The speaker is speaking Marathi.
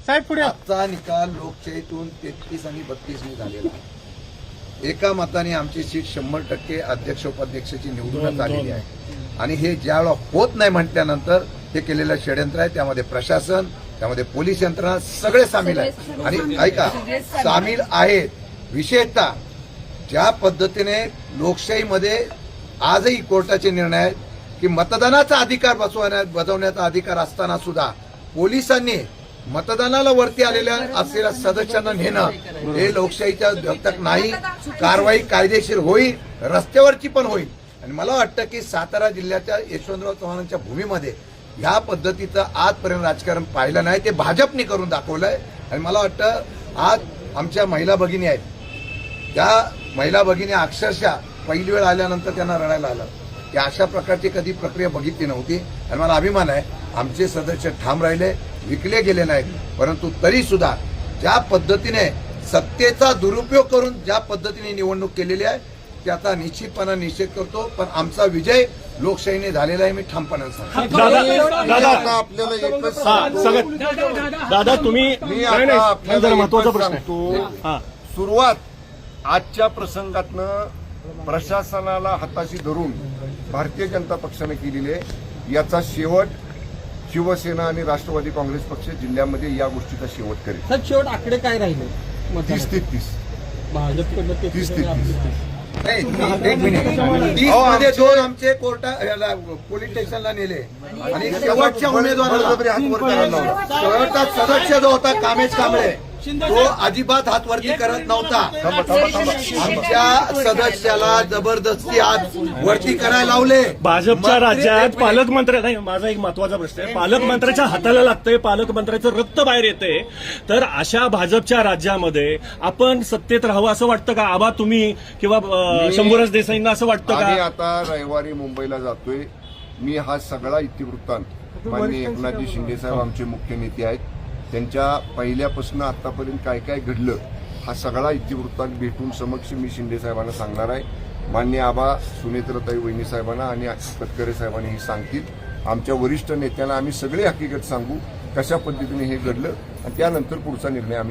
साहेब पुढे आजचा निकाल लोकशाहीतून 33 आणि 32 झालेला आहे. एका मताने आमची सीट 100% अध्यक्ष उपाध्यक्षाची निवडूनच आलेली आहे आणि हे ज्यावेळेला होत नाही म्हटल्यानंतर हे केलेलं षडयंत्र आहे. त्यामध्ये प्रशासन, त्यामध्ये पोलीस यंत्रणा सगळे सामील आहेत आणि ऐका सामील आहेत. विशेषतः ज्या पद्धतीने लोकशाहीमध्ये आजही कोर्टाचे निर्णय आहेत की मतदानाचा अधिकार बजावण्याचा अधिकार असताना सुद्धा पोलिसांनी मतदानाला वरती आलेल्या असलेल्या सदस्यांना नेणं हे लोकशाहीच्या द्योतक नाही. कारवाई कायदेशीर होईल, रस्त्यावरची पण होईल. आणि मला वाटतं की सातारा जिल्ह्याच्या यशवंतराव चव्हाणांच्या भूमीमध्ये ह्या पद्धतीचं आजपर्यंत राजकारण पाहिलं नाही. ते भाजपने करून दाखवलंय. आणि मला वाटतं आज आमच्या महिला भगिनी आहेत, त्या महिला भगिनी अक्षरशः पहिली वेळ आल्यानंतर त्यांना रडायला आलं की अशा प्रकारची कधी प्रक्रिया बघितली नव्हती. आणि मला अभिमान आहे आमचे सदस्य ठाम राहिले, विकले गेले नाहीत. परंतु तरी सुद्धा ज्या पद्धतीने सत्तेचा दुरुपयोग करून ज्या पद्धतीने निवडणूक केलेली आहे त्याचा निश्चितपणे निषेध करतो. पण आमचा विजय लोकशाहीने झालेला आहे, मी ठामपणे सांगतो. दादा तुम्ही महत्वाचा प्रश्न आहे. सुरुवात आजच्या प्रसंगातनं प्रशासनाला हाताशी धरून भारतीय जनता पक्षाने केलेली आहे. याचा शेवट शिवसेना आणि राष्ट्रवादी काँग्रेस पक्ष जिल्ह्यामध्ये या गोष्टीचा शेवट करेल. साहेब शेवट आकडे काय राहिले? 30 ते 30. भाजपकडनं 30 ते 30. एक मिनिट 30 मध्ये 2 आमचे पोलीस स्टेशनला नेले आणि शेवटच्या उमेदवाराला शेवटचा सदस्य जो होता कामेश कांबळे तो अजिबात हात वरती करत नव्हता. आमच्या सदस्याला जबरदस्ती हात वरती करायला लावले. भाजपच्या राज्यात पालकमंत्री नाही. माझा एक महत्वाचा प्रश्न आहे. पालकमंत्र्याच्या हाताला लागतंय, पालकमंत्र्याचं रक्त बाहेर येते. तर अशा भाजपच्या राज्यामध्ये आपण सत्तेत राहावं असं वाटतं का? आबा तुम्ही किंवा शंभूराज देसाईंना असं वाटतं आम्ही का? आता रविवारी मुंबईला जातोय. मी हा सगळा इतिवृत्तांत माननीय एकनाथजी शिंदे साहेब आमचे मुख्य नेते आहेत, त्यांच्या पहिल्यापासून आतापर्यंत काय काय घडलं हा सगळा इतिवृत्तांत भेटून समक्ष मी शिंदे साहेबांना सांगणार आहे. माननीय आबा सुनेत्रताई वहिनी साहेबांना आणि तटकरे साहेबांनी हे सांगतील. आमच्या वरिष्ठ नेत्यांना आम्ही सगळे हकीकत सांगू कशा पद्धतीने हे घडलं आणि त्यानंतर पुढचा निर्णय आम्ही